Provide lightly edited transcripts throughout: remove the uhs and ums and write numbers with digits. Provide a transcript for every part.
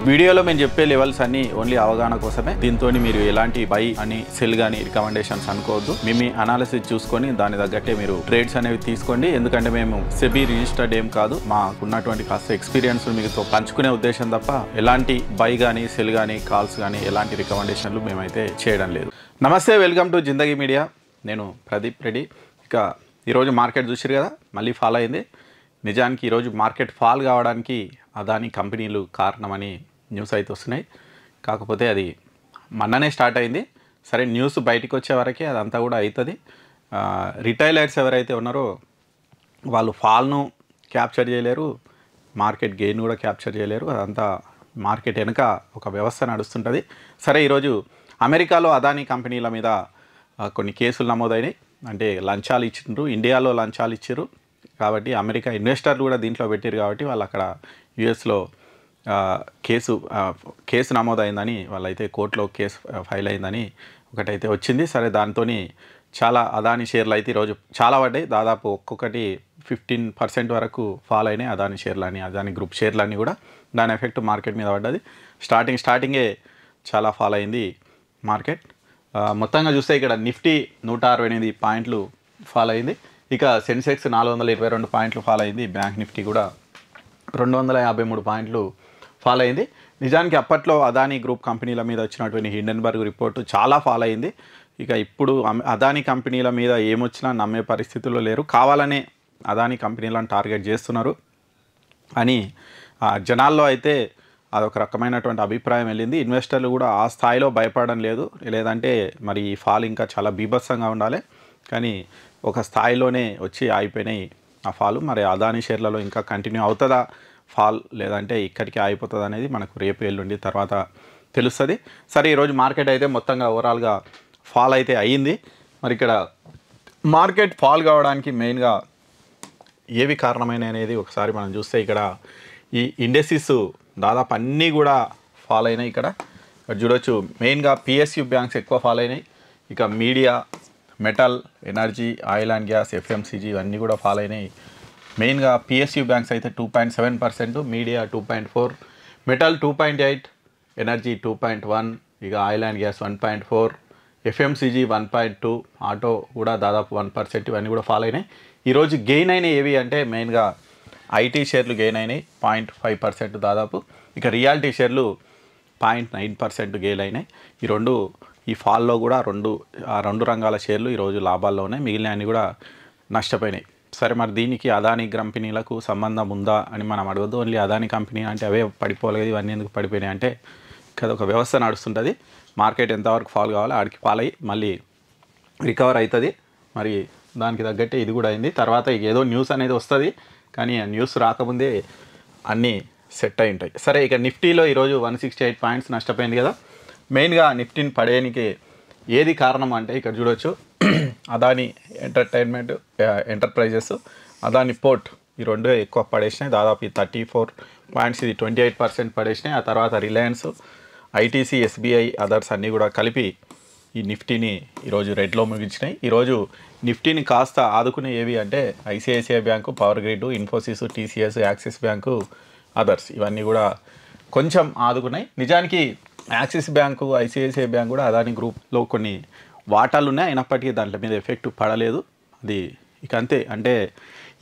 వీడియోలో మేము చెప్పే లెవెల్స్ అన్ని ఓన్లీ అవగాహన కోసమే. దీంతో మీరు ఎలాంటి బై అని సెల్ గానీ రికమెండేషన్స్ అనుకోవద్దు. మీ అనాలిసిస్ చూసుకొని దాని తగ్గట్టే మీరు ట్రేడ్స్ అనేవి తీసుకోండి. ఎందుకంటే మేము సెబీ రిజిస్టర్డ్ ఏం కాదు. మాకున్నటువంటి కాస్త ఎక్స్పీరియన్స్ మీతో పంచుకునే ఉద్దేశం తప్ప ఎలాంటి బై గానీ సెల్ గానీ కాల్స్ కానీ ఎలాంటి రికమెండేషన్లు మేమైతే చేయడం లేదు. నమస్తే, వెల్కమ్ టు జిందగీ మీడియా. నేను ప్రదీప్ రెడ్డి. ఇక ఈరోజు మార్కెట్ చూసారు కదా, మళ్ళీ ఫాల్ అయింది. నిజానికి ఈరోజు మార్కెట్ ఫాల్ కావడానికి అదాని కంపెనీలు కారణమని న్యూస్ అయితే వస్తున్నాయి. కాకపోతే అది మొన్ననే స్టార్ట్ అయింది. సరే, న్యూస్ బయటకు వచ్చే వరకే అదంతా కూడా అవుతుంది. రిటైలర్స్ ఎవరైతే ఉన్నారో వాళ్ళు ఫాల్ను క్యాప్చర్ చేయలేరు, మార్కెట్ గెయిన్ కూడా క్యాప్చర్ చేయలేరు. అదంతా మార్కెట్ వెనుక ఒక వ్యవస్థ నడుస్తుంటుంది. సరే, ఈరోజు అమెరికాలో అదాని కంపెనీల మీద కొన్ని కేసులు నమోదైనాయి. అంటే లంచాలు ఇచ్చిండ్రు, ఇండియాలో లంచాలు ఇచ్చారు కాబట్టి అమెరికా ఇన్వెస్టర్లు కూడా దీంట్లో పెట్టారు కాబట్టి వాళ్ళు అక్కడ యుఎస్లో కేసు నమోదైందని, వాళ్ళైతే కోర్టులో కేసు ఫైల్ అయిందని ఒకటైతే వచ్చింది. సరే, దాంతో చాలా అదాని షేర్లు అయితే ఈరోజు చాలా పడ్డాయి. దాదాపు ఒక్కొక్కటి 15% వరకు ఫాల్ అయినాయి. అదాని షేర్లని, అదాని గ్రూప్ షేర్లన్నీ కూడా దాని ఎఫెక్ట్ మార్కెట్ మీద పడ్డది. స్టార్టింగే చాలా ఫాల్ అయింది మార్కెట్. మొత్తంగా చూస్తే ఇక్కడ నిఫ్టీ 168 పాయింట్లు ఫాల్ అయింది. ఇక సెన్సెక్స్ 422 పాయింట్లు ఫాల్ అయింది. బ్యాంక్ నిఫ్టీ కూడా 253 పాయింట్లు ఫాల్ అయింది. నిజానికి అప్పట్లో అదాని గ్రూప్ కంపెనీల మీద వచ్చినటువంటి హిండెన్బర్గ్ రిపోర్టు చాలా ఫాల్ అయింది. ఇక ఇప్పుడు అదాని కంపెనీల మీద ఏమొచ్చినా నమ్మే పరిస్థితుల్లో లేరు. కావాలనే అదాని కంపెనీలను టార్గెట్ చేస్తున్నారు అని జనాల్లో అయితే అదొక రకమైనటువంటి అభిప్రాయం వెళ్ళింది. ఇన్వెస్టర్లు కూడా ఆ స్థాయిలో భయపడడం లేదు. లేదంటే మరి ఈ ఫాల్ ఇంకా చాలా బీభత్సంగా ఉండాలి, కానీ ఒక స్థాయిలోనే వచ్చి ఆగిపోయినాయి ఆ ఫాల్. మరి అదాని షేర్లలో ఇంకా కంటిన్యూ అవుతుందా ఫాల్, లేదంటే ఇక్కడికి ఆగిపోతుంది అనేది మనకు రేపు ఎల్లుండి తర్వాత తెలుస్తుంది. సరే, ఈరోజు మార్కెట్ అయితే మొత్తంగా ఓవరాల్గా ఫాల్ అయితే అయ్యింది. మరి ఇక్కడ మార్కెట్ ఫాల్ కావడానికి మెయిన్గా ఏవి కారణమైన అనేది ఒకసారి మనం చూస్తే ఇక్కడ ఈ ఇండెక్సెస్ దాదాపు అన్నీ కూడా ఫాల్ అయినాయి. ఇక్కడ చూడొచ్చు, మెయిన్గా పిఎస్యు బ్యాంక్స్ ఎక్కువ ఫాల్ అయినాయి. ఇక media, metal, energy, oil and gas, FMCG ఇవన్నీ కూడా ఫాల్ అయినాయి. మెయిన్గా పిఎస్యు బ్యాంక్స్ అయితే 2.7%, మీడియా 2.4%, మెటల్ 2.8%, ఎనర్జీ 2.1%, ఇక oil and gas 1.4%, FMCG 1.2%, auto కూడా దాదాపు 1%. ఇవన్నీ కూడా ఫాల్ అయినాయి. ఈరోజు గెయిన్ అయినాయి ఏవి అంటే మెయిన్గా ఐటీ షేర్లు గెయిన్ అయినాయి 0.5% దాదాపు. ఇక రియాలిటీ షేర్లు 0.9% గెయిన్ అయినాయి. ఈ ఫాల్లో కూడా రెండు రంగాల షేర్లు ఈరోజు లాభాల్లో ఉన్నాయి. మిగిలిన అన్ని కూడా నష్టపోయినాయి. సరే, మరి దీనికి అదాని కంపెనీలకు సంబంధం ఉందా అని మనం అడగద్దు. ఓన్లీ అదాని కంపెనీ అంటే అవే పడిపోలేదు, ఇవన్నీ ఎందుకు పడిపోయినాయి అంటే కదా ఒక వ్యవస్థ నడుస్తుంటుంది. మార్కెట్ ఎంతవరకు ఫాల్ కావాలో ఆడికి ఫాల్ అయ్యి మళ్ళీ రికవర్ అవుతుంది. మరి దానికి తగ్గట్టే ఇది కూడా అయింది. తర్వాత ఏదో న్యూస్ అనేది వస్తుంది, కానీ ఆ న్యూస్ రాకముందే అన్నీ సెట్ అయి ఉంటాయి. సరే, ఇక నిఫ్టీలో ఈరోజు 168 పాయింట్స్ నష్టపోయింది కదా. మెయిన్గా నిఫ్టీని పడేయడానికి ఏది కారణం అంటే ఇక్కడ చూడొచ్చు, అదాని ఎంటర్ప్రైజెస్, అదాని పోర్ట్ ఈ రెండు ఎక్కువ పడేసినాయి. దాదాపు 34 పాయింట్స్, ఇది 28% పడేసినాయి. ఆ తర్వాత రిలయన్స్, ఐటీసీ, ఎస్బీఐ, అదర్స్ అన్నీ కూడా కలిపి ఈ నిఫ్టీని ఈరోజు రెడ్లో ముగించినాయి. ఈరోజు నిఫ్టీని కాస్త ఆదుకునే ఏవి అంటే ICICI bank, power grid, Infosys, TCS, axis bank, others ఇవన్నీ కూడా కొంచెం ఆదుకున్నాయి. నిజానికి యాక్సిస్ బ్యాంకు, ఐసిఐసిఐ బ్యాంక్ కూడా అదాని గ్రూప్లో కొన్ని వాటాలు ఉన్నాయి, అయినప్పటికీ దాంట్లో మీద ఎఫెక్ట్ పడలేదు. అది ఇక అంతే. అంటే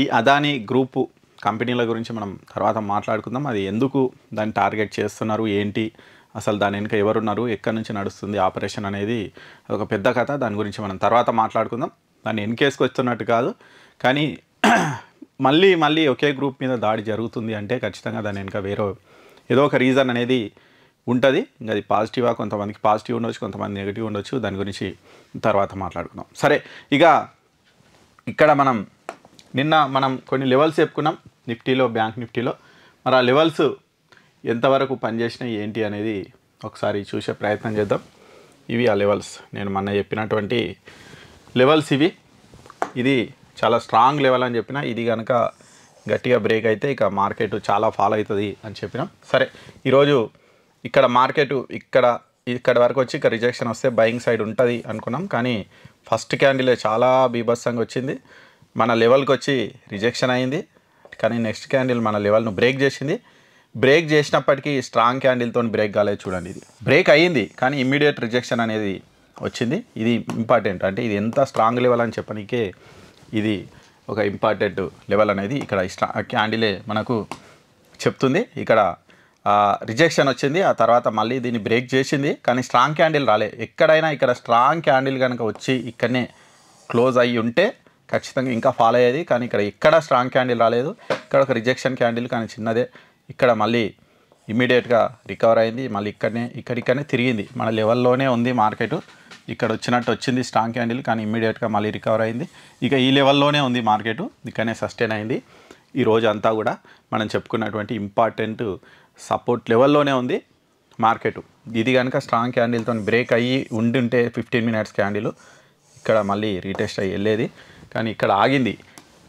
ఈ అదాని గ్రూపు కంపెనీల గురించి మనం తర్వాత మాట్లాడుకుందాం. అది ఎందుకు దాన్ని టార్గెట్ చేస్తున్నారు, ఏంటి అసలు దాని వెనుక ఎవరున్నారు, ఎక్కడి నుంచి నడుస్తుంది ఆపరేషన్ అనేది ఒక పెద్ద కథ. దాని గురించి మనం తర్వాత మాట్లాడుకుందాం. దాన్ని ఎన్కేసుకొస్తున్నట్టు కాదు, కానీ మళ్ళీ ఒకే గ్రూప్ మీద దాడి జరుగుతుంది అంటే ఖచ్చితంగా దాని వెనుక ఏదో ఒక రీజన్ అనేది ఉంటుంది. ఇంకా అది పాజిటివా, కొంతమందికి పాజిటివ్ ఉండొచ్చు, కొంతమంది నెగిటివ్ ఉండొచ్చు. దాని గురించి తర్వాత మాట్లాడుకుందాం. సరే, ఇక ఇక్కడ నిన్న మనం కొన్ని లెవెల్స్ చెప్పుకున్నాం నిఫ్టీలో, బ్యాంక్ నిఫ్టీలో. మరి ఆ లెవెల్స్ ఎంతవరకు పనిచేసినాయి ఏంటి అనేది ఒకసారి చూసే ప్రయత్నం చేద్దాం. ఇవి ఆ లెవెల్స్, నేను మొన్న చెప్పినటువంటి లెవెల్స్ ఇవి. ఇది చాలా స్ట్రాంగ్ లెవెల్ అని చెప్పిన, ఇది కనుక గట్టిగా బ్రేక్ అయితే ఇక మార్కెట్ చాలా ఫాలో అవుతుంది అని చెప్పినాం. సరే, ఈరోజు ఇక్కడ మార్కెట్ ఇక్కడ వరకు వచ్చి ఇక రిజెక్షన్ వస్తే బయింగ్ సైడ్ ఉంటుంది అనుకున్నాం, కానీ ఫస్ట్ క్యాండిల్ చాలా బీభత్సంగా వచ్చింది. మన లెవెల్కి వచ్చి రిజెక్షన్ అయింది, కానీ నెక్స్ట్ క్యాండిల్ మన లెవెల్ను బ్రేక్ చేసింది. బ్రేక్ చేసినప్పటికీ స్ట్రాంగ్ క్యాండిల్తో బ్రేక్ కాలేదు చూడండి. ఇది బ్రేక్ అయ్యింది కానీ ఇమ్మీడియట్ రిజెక్షన్ అనేది వచ్చింది. ఇది ఇంపార్టెంట్, అంటే ఇది ఎంత స్ట్రాంగ్ లెవెల్ అని చెప్పడానికే ఇది ఒక ఇంపార్టెంట్ లెవెల్ అనేది ఇక్కడ క్యాండిలే మనకు చెప్తుంది. ఇక్కడ రిజెక్షన్ వచ్చింది, ఆ తర్వాత మళ్ళీ దీన్ని బ్రేక్ చేసింది కానీ స్ట్రాంగ్ క్యాండిల్ రాలే. ఎక్కడైనా ఇక్కడ స్ట్రాంగ్ క్యాండిల్ కనుక వచ్చి ఇక్కడనే క్లోజ్ అయ్యి ఉంటే ఖచ్చితంగా ఇంకా ఫాలో అయ్యేది, కానీ ఇక్కడ ఎక్కడ స్ట్రాంగ్ క్యాండిల్ రాలేదు. ఇక్కడ ఒక రిజెక్షన్ క్యాండిల్ కానీ చిన్నదే, ఇక్కడ మళ్ళీ ఇమ్మీడియట్గా రికవర్ అయింది, మళ్ళీ ఇక్కడికనే తిరిగింది. మన లెవెల్లోనే ఉంది మార్కెట్. ఇక్కడ వచ్చినట్టు వచ్చింది స్ట్రాంగ్ క్యాండిల్ కానీ ఇమ్మీడియట్గా మళ్ళీ రికవర్ అయింది. ఇక ఈ లెవెల్లోనే ఉంది మార్కెట్, ఇక్కడనే సస్టైన్ అయింది. ఈ రోజు అంతా కూడా మనం చెప్పుకున్నటువంటి ఇంపార్టెంట్ సపోర్ట్ లెవెల్లోనే ఉంది మార్కెట్. ఇది కనుక స్ట్రాంగ్ క్యాండిల్తో బ్రేక్ అయ్యి ఉంటే 15 మినిట్స్ క్యాండిల్ ఇక్కడ మళ్ళీ రీటెస్ట్ అయ్యి వెళ్ళేది, కానీ ఇక్కడ ఆగింది.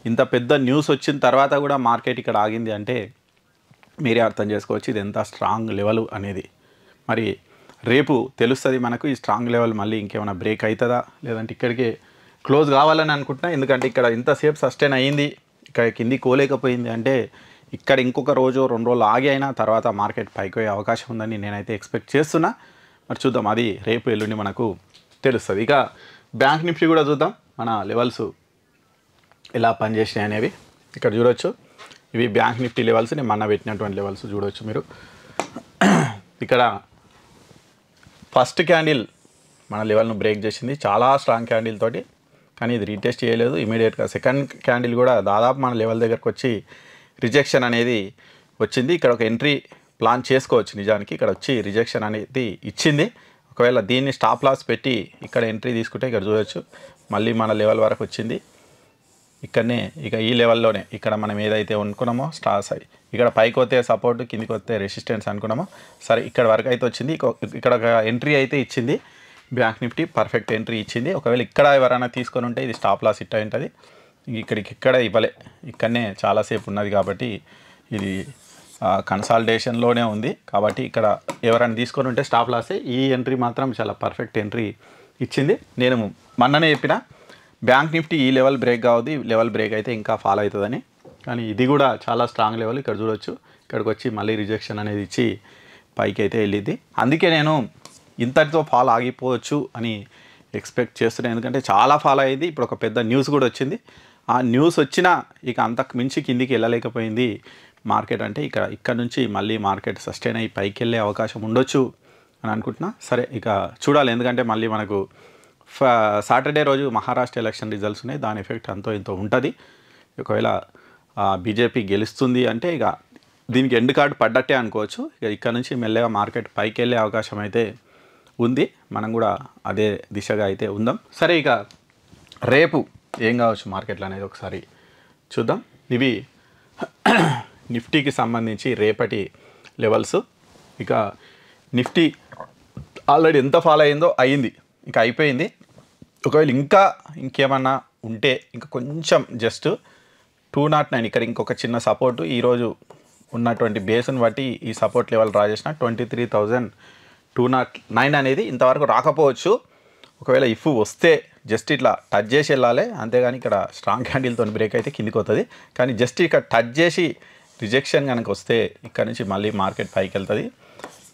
ఇంత పెద్ద న్యూస్ వచ్చిన తర్వాత కూడా మార్కెట్ ఇక్కడ ఆగింది అంటే మీరే అర్థం చేసుకోవచ్చు ఇది ఎంత స్ట్రాంగ్ లెవెల్ అనేది. మరి రేపు తెలుస్తుంది మనకు ఈ స్ట్రాంగ్ లెవెల్ మళ్ళీ ఇంకేమైనా బ్రేక్ అవుతుందా లేదంటే ఇక్కడికే క్లోజ్ కావాలని అనుకుంటున్నా. ఎందుకంటే ఇక్కడ ఇంతసేపు సస్టైన్ అయ్యింది, ఇక్కడ కింది కోలేకపోయింది అంటే ఇక్కడ ఇంకొక రోజు 2 రోజులు ఆగి అయినా తర్వాత మార్కెట్ పైకి పోయే అవకాశం ఉందని నేనైతే ఎక్స్పెక్ట్ చేస్తున్నా. మరి చూద్దాం, అది రేపు ఎల్లుండి మనకు తెలుస్తుంది. ఇక బ్యాంక్ నిఫ్టీ కూడా చూద్దాం మన లెవెల్స్ ఎలా పనిచేసినాయి అనేవి. ఇక్కడ చూడొచ్చు, ఇవి బ్యాంక్ నిఫ్టీ లెవెల్స్, నేను మొన్న పెట్టినటువంటి లెవెల్స్ చూడవచ్చు మీరు. ఇక్కడ ఫస్ట్ క్యాండిల్ మన లెవెల్ను బ్రేక్ చేసింది చాలా స్ట్రాంగ్ క్యాండిల్ తోటి, కానీ ఇది రీటెస్ట్ చేయలేదు ఇమీడియట్గా. సెకండ్ క్యాండిల్ కూడా దాదాపు మన లెవెల్ దగ్గరకు వచ్చి రిజెక్షన్ అనేది వచ్చింది. ఇక్కడ ఒక ఎంట్రీ ప్లాన్ చేసుకోవచ్చు నిజానికి, ఇక్కడ వచ్చి రిజెక్షన్ అనేది ఇచ్చింది. ఒకవేళ దీన్ని స్టాప్ లాస్ పెట్టి ఇక్కడ ఎంట్రీ తీసుకుంటే ఇక్కడ చూడవచ్చు మళ్ళీ మన లెవెల్ వరకు వచ్చింది. ఇక్కడనే ఇక ఈ లెవెల్లోనే ఇక్కడ మనం ఏదైతే అనుకున్నామో స్టార్స్ అయ్యి ఇక్కడ పైకి వస్తే సపోర్ట్, కిందికి వస్తే రెసిస్టెన్స్ అనుకున్నామో, సరే ఇక్కడ వరకు అయితే వచ్చింది. ఇక్కడ ఒక ఎంట్రీ అయితే ఇచ్చింది బ్యాంక్ నిఫ్టీ, పర్ఫెక్ట్ ఎంట్రీ ఇచ్చింది. ఒకవేళ ఇక్కడ ఎవరైనా తీసుకొని ఉంటే ఇది స్టాప్ లాస్ హిట్ అయి ఉంటుంది. ఇక్కడ ఇవ్వలే, ఇక్కడనే చాలాసేపు ఉన్నది కాబట్టి ఇది కన్సాలిడేషన్లోనే ఉంది కాబట్టి ఇక్కడ ఎవరైనా తీసుకొని ఉంటే స్టాప్ లాసే. ఈ ఎంట్రీ మాత్రం చాలా పర్ఫెక్ట్ ఎంట్రీ ఇచ్చింది. నేను మొన్ననే చెప్పిన బ్యాంక్ నిఫ్టీ ఈ లెవెల్ బ్రేక్ కావద్దు, ఈ లెవెల్ బ్రేక్ అయితే ఇంకా ఫాలో అవుతుందని, కానీ ఇది కూడా చాలా స్ట్రాంగ్ లెవెల్. ఇక్కడ చూడొచ్చు ఇక్కడికి వచ్చి మళ్ళీ రిజెక్షన్ అనేది ఇచ్చి పైకి అయితే వెళ్ళింది. అందుకే నేను ఇంతటితో ఫాలో ఆగిపోవచ్చు అని ఎక్స్పెక్ట్ చేస్తున్నాను, ఎందుకంటే చాలా ఫాలో అయ్యింది. ఇప్పుడు ఒక పెద్ద న్యూస్ కూడా వచ్చింది, ఆ న్యూస్ వచ్చినా ఇక అంతకు మించి కిందికి వెళ్ళలేకపోయింది మార్కెట్. అంటే ఇక్కడ నుంచి మళ్ళీ మార్కెట్ సస్టైన్ అయ్యి పైకి వెళ్ళే అవకాశం ఉండొచ్చు అని అనుకుంటున్నా. సరే ఇక చూడాలి, ఎందుకంటే మళ్ళీ మనకు సాటర్డే రోజు మహారాష్ట్ర ఎలక్షన్ రిజల్ట్స్ ఉన్నాయి, దాని ఎఫెక్ట్ అంతో ఇంతో ఉంటుంది. ఒకవేళ బీజేపీ గెలుస్తుంది అంటే ఇక దీనికి ఎండ్ కార్డు పడ్డట్టే అనుకోవచ్చు. ఇక ఇక్కడ నుంచి మెల్లగా మార్కెట్ పైకి వెళ్ళే అవకాశం అయితే ఉంది, మనం కూడా అదే దిశగా అయితే ఉందాం. సరే ఇక రేపు ఏం కావచ్చు మార్కెట్లో అనేది ఒకసారి చూద్దాం. ఇవి నిఫ్టీకి సంబంధించి రేపటి లెవెల్స్. ఇక నిఫ్టీ ఆల్రెడీ ఎంత ఫాలో అయిందో అయింది, ఇంకా అయిపోయింది. ఒకవేళ ఇంకేమన్నా ఉంటే ఇంకా కొంచెం జస్ట్ 209 ఇక్కడ ఇంకొక చిన్న సపోర్టు, ఈరోజు ఉన్నటువంటి బేస్ని బట్టి ఈ సపోర్ట్ లెవెల్ డ్రా చేసిన 23,209 అనేది ఇంతవరకు రాకపోవచ్చు. ఒకవేళ ఇఫ్ వస్తే జస్ట్ ఇట్లా టచ్ చేసి వెళ్ళాలి, అంతేగాని ఇక్కడ స్ట్రాంగ్ క్యాండిల్తో బ్రేక్ అయితే కిందికి వస్తుంది. కానీ జస్ట్ ఇక్కడ టచ్ చేసి రిజెక్షన్ కనుక వస్తే ఇక్కడ నుంచి మళ్ళీ మార్కెట్ పైకి వెళ్తుంది.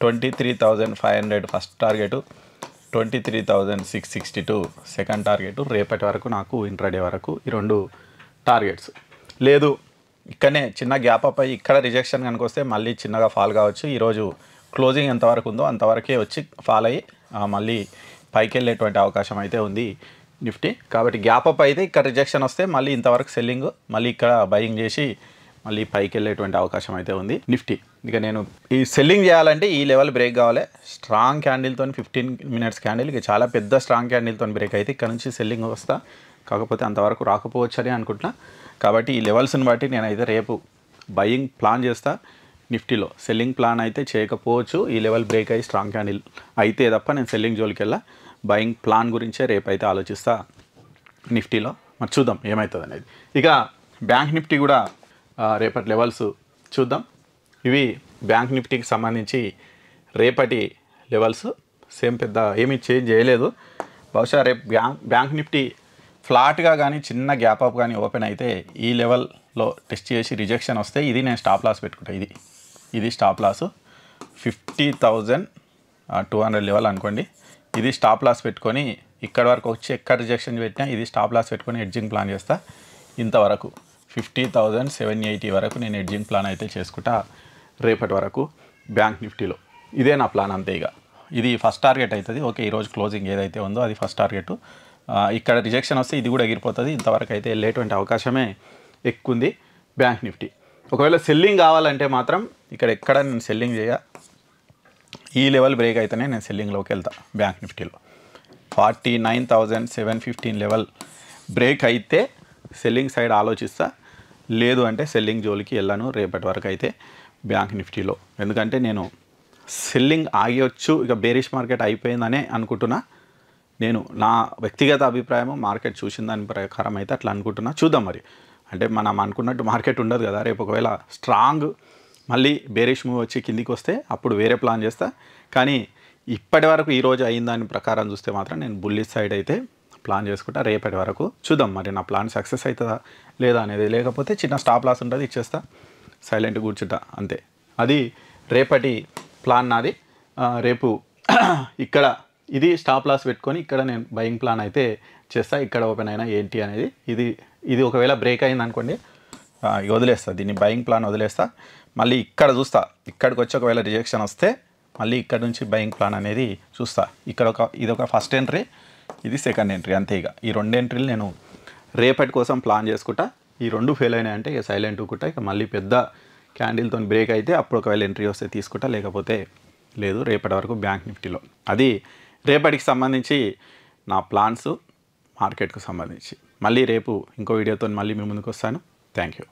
23,500 ఫస్ట్ టార్గెట్, 23,662 సెకండ్ టార్గెట్. రేపటి వరకు నాకు ఇంట్రాడే వరకు ఈ 2 టార్గెట్స్. లేదు ఇక్కడనే చిన్న గ్యాప్ అప్ అయ్యి ఇక్కడ రిజెక్షన్ కనుక వస్తే మళ్ళీ చిన్నగా ఫాల్ కావచ్చు. ఈరోజు క్లోజింగ్ ఎంతవరకు ఉందో అంతవరకే వచ్చి ఫాల్ అయ్యి మళ్ళీ పైకి వెళ్ళేటువంటి అవకాశం అయితే ఉంది నిఫ్టీ. కాబట్టి గ్యాప్ అప్ అయితే ఇక్కడ రిజెక్షన్ వస్తే మళ్ళీ ఇంతవరకు సెల్లింగ్, మళ్ళీ ఇక్కడ బయింగ్ చేసి మళ్ళీ పైకి వెళ్ళేటువంటి అవకాశం అయితే ఉంది నిఫ్టీ. ఇక నేను ఈ సెల్లింగ్ చేయాలంటే ఈ లెవెల్ బ్రేక్ కావాలి, స్ట్రాంగ్ క్యాండిల్తో 15 మినిట్స్ క్యాండిల్, ఇక చాలా పెద్ద స్ట్రాంగ్ క్యాండిల్తో బ్రేక్ అయితే ఇక్కడ నుంచి సెల్లింగ్ వస్తా, కాకపోతే అంతవరకు రాకపోవచ్చు అని అనుకుంటున్నా. కాబట్టి ఈ లెవెల్స్ని బట్టి నేనైతే రేపు బయింగ్ ప్లాన్ చేస్తా. నిఫ్టీలో సెల్లింగ్ ప్లాన్ అయితే చేయకపోవచ్చు, ఈ లెవెల్ బ్రేక్ అయ్యి స్ట్రాంగ్ క్యాండిల్ అయితే తప్ప నేను సెల్లింగ్ జోలికి వెళ్ళా. బయింగ్ ప్లాన్ గురించే రేపు అయితే ఆలోచిస్తా నిఫ్టీలో. మరి చూద్దాం ఏమవుతుంది అనేది. ఇక బ్యాంక్ నిఫ్టీ కూడా రేపటి లెవెల్స్ చూద్దాం. ఇవి బ్యాంక్ నిఫ్టీకి సంబంధించి రేపటి లెవెల్స్ సేమ్ పెద్ద ఏమీ చేంజ్ చేయలేదు. బహుశా రేపు బ్యాంక్ నిఫ్టీ ఫ్లాట్గా కానీ చిన్న గ్యాప్ అప్ కానీ ఓపెన్ అయితే ఈ లెవెల్లో టెస్ట్ చేసి రిజెక్షన్ వస్తే ఇది నేను స్టాప్ లాస్ పెట్టుకుంటా. ఇది ఇది స్టాప్ లాస్ 50,200 లెవెల్ అనుకోండి. ఇది స్టాప్ లాస్ పెట్టుకొని ఇక్కడ వరకు వచ్చి ఎక్కడ రిజెక్షన్ పెట్టినా ఇది స్టాప్ లాస్ పెట్టుకొని ఎడ్జింగ్ ప్లాన్ చేస్తా. ఇంతవరకు 50,780 వరకు నేను ఎడ్జింగ్ ప్లాన్ అయితే చేసుకుంటా రేపటి వరకు బ్యాంక్ నిఫ్టీలో. ఇదే నా ప్లాన్ అంతే. ఇక ఇది ఫస్ట్ టార్గెట్ అవుతుంది. ఓకే, ఈరోజు క్లోజింగ్ ఏదైతే ఉందో అది ఫస్ట్ టార్గెట్. ఇక్కడ రిజెక్షన్ వస్తే ఇది కూడా ఎగిరిపోతుంది. ఇంతవరకు అయితే వెళ్ళేటువంటి అవకాశమే ఎక్కువ ఉంది బ్యాంక్ నిఫ్టీ. ఒకవేళ సెల్లింగ్ కావాలంటే మాత్రం ఇక్కడ ఎక్కడ నేను సెల్లింగ్ ఈ లెవెల్ బ్రేక్ అయితేనే నేను సెల్లింగ్లోకి వెళ్తా. బ్యాంక్ నిఫ్టీలో 49,715 లెవెల్ బ్రేక్ అయితే సెల్లింగ్ సైడ్ ఆలోచిస్తా, లేదు అంటే సెల్లింగ్ జోలికి వెళ్ళాను రేపటి వరకు అయితే బ్యాంక్ నిఫ్టీలో. ఎందుకంటే నేను సెల్లింగ్ ఆగవచ్చు, ఇక బేరిష్ మార్కెట్ అయిపోయిందనే అనుకుంటున్నా. నేను నా వ్యక్తిగత అభిప్రాయం, మార్కెట్ చూసిన దాని ప్రకారం అయితే అట్లా అనుకుంటున్నా. చూద్దాం మరి. అంటే మనం అనుకున్నట్టు మార్కెట్ ఉండదు కదా. రేపు ఒకవేళ స్ట్రాంగ్ మళ్ళీ బేరిష్ మూవ్ వచ్చి కిందికి వస్తే అప్పుడు వేరే ప్లాన్ చేస్తా. కానీ ఇప్పటి వరకు ఈరోజు అయిన దాని ప్రకారం చూస్తే మాత్రం నేను బుల్లిష్ సైడ్ అయితే ప్లాన్ చేసుకుంటా రేపటి వరకు. చూద్దాం మరి నా ప్లాన్ సక్సెస్ అవుతుందా లేదా అనేది. లేకపోతే చిన్న స్టాప్ లాస్ ఉంటుంది, ఇచ్చేస్తా, సైలెంట్గా కూర్చుంటా అంతే. అది రేపటి ప్లాన్ నాది. రేపు ఇక్కడ ఇది స్టాప్ లాస్ పెట్టుకొని ఇక్కడ నేను బయింగ్ ప్లాన్ అయితే చేస్తా. ఇక్కడ ఓపెన్ అయినా ఏంటి అనేది ఇది ఒకవేళ బ్రేక్ అయింది అనుకోండి, వదిలేస్తా, దీన్ని బయింగ్ ప్లాన్ వదిలేస్తా. మళ్ళీ ఇక్కడ చూస్తా, ఇక్కడికి వచ్చి ఒకవేళ రిజెక్షన్ వస్తే మళ్ళీ ఇక్కడ నుంచి బయింగ్ ప్లాన్ అనేది చూస్తా. ఇదొక ఫస్ట్ ఎంట్రీ, ఇది సెకండ్ ఎంట్రీ అంతే. ఇక ఈ 2 ఎంట్రీలు నేను రేపటి కోసం ప్లాన్ చేసుకుంటా. ఈ 2 ఫెయిల్ అయినాయంటే ఇక సైలెంట్ కూకుంటా. ఇక మళ్ళీ పెద్ద క్యాండిల్తో బ్రేక్ అయితే అప్పుడు ఒకవేళ ఎంట్రీ వస్తే తీసుకుంటా, లేకపోతే లేదు రేపటి వరకు బ్యాంక్ నిఫ్టీలో. అది రేపటికి సంబంధించి నా ప్లాన్స్, మార్కెట్కు సంబంధించి. మళ్ళీ రేపు ఇంకో వీడియోతో మళ్ళీ మీ ముందుకు వస్తాను. Thank you.